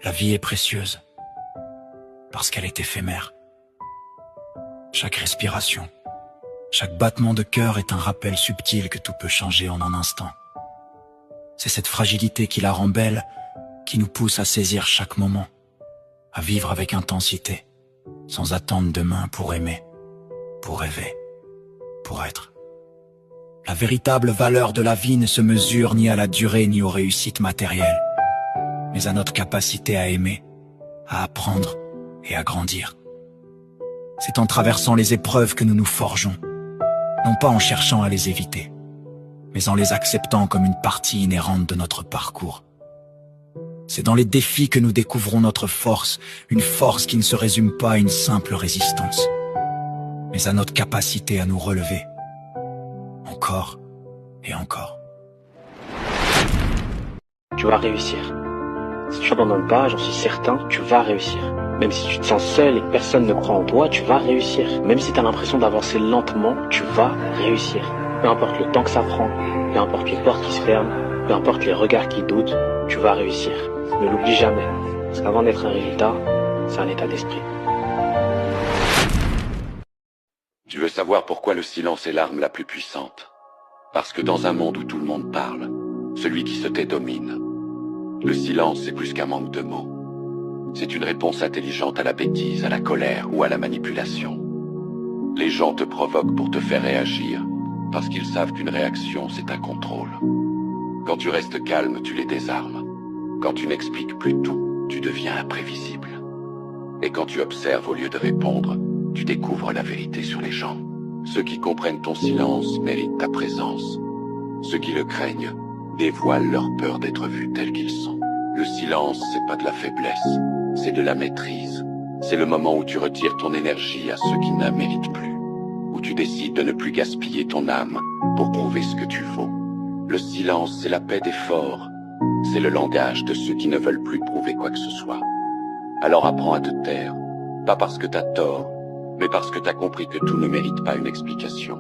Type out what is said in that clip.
La vie est précieuse, parce qu'elle est éphémère. Chaque respiration, chaque battement de cœur est un rappel subtil que tout peut changer en un instant. C'est cette fragilité qui la rend belle, qui nous pousse à saisir chaque moment, à vivre avec intensité, sans attendre demain pour aimer, pour rêver, pour être. La véritable valeur de la vie ne se mesure ni à la durée ni aux réussites matérielles, mais à notre capacité à aimer, à apprendre et à grandir. C'est en traversant les épreuves que nous nous forgeons, non pas en cherchant à les éviter, mais en les acceptant comme une partie inhérente de notre parcours. C'est dans les défis que nous découvrons notre force, une force qui ne se résume pas à une simple résistance, mais à notre capacité à nous relever, encore et encore. Tu vas réussir. Si tu n'abandonnes pas, j'en suis certain, tu vas réussir. Même si tu te sens seul et que personne ne croit en toi, tu vas réussir. Même si tu as l'impression d'avancer lentement, tu vas réussir. Peu importe le temps que ça prend, peu importe les portes qui se ferment, peu importe les regards qui doutent, tu vas réussir. Ne l'oublie jamais, parce qu'avant d'être un résultat, c'est un état d'esprit. Tu veux savoir pourquoi le silence est l'arme la plus puissante? Parce que dans un monde où tout le monde parle, celui qui se tait domine. Le silence, c'est plus qu'un manque de mots. C'est une réponse intelligente à la bêtise, à la colère ou à la manipulation. Les gens te provoquent pour te faire réagir, parce qu'ils savent qu'une réaction, c'est un contrôle. Quand tu restes calme, tu les désarmes. Quand tu n'expliques plus tout, tu deviens imprévisible. Et quand tu observes au lieu de répondre, tu découvres la vérité sur les gens. Ceux qui comprennent ton silence méritent ta présence. Ceux qui le craignent dévoilent leur peur d'être vus tels qu'ils sont. Le silence, c'est pas de la faiblesse, c'est de la maîtrise. C'est le moment où tu retires ton énergie à ceux qui ne la méritent plus, où tu décides de ne plus gaspiller ton âme pour prouver ce que tu vaux. Le silence, c'est la paix des forts, c'est le langage de ceux qui ne veulent plus prouver quoi que ce soit. Alors apprends à te taire, pas parce que t'as tort, mais parce que t'as compris que tout ne mérite pas une explication.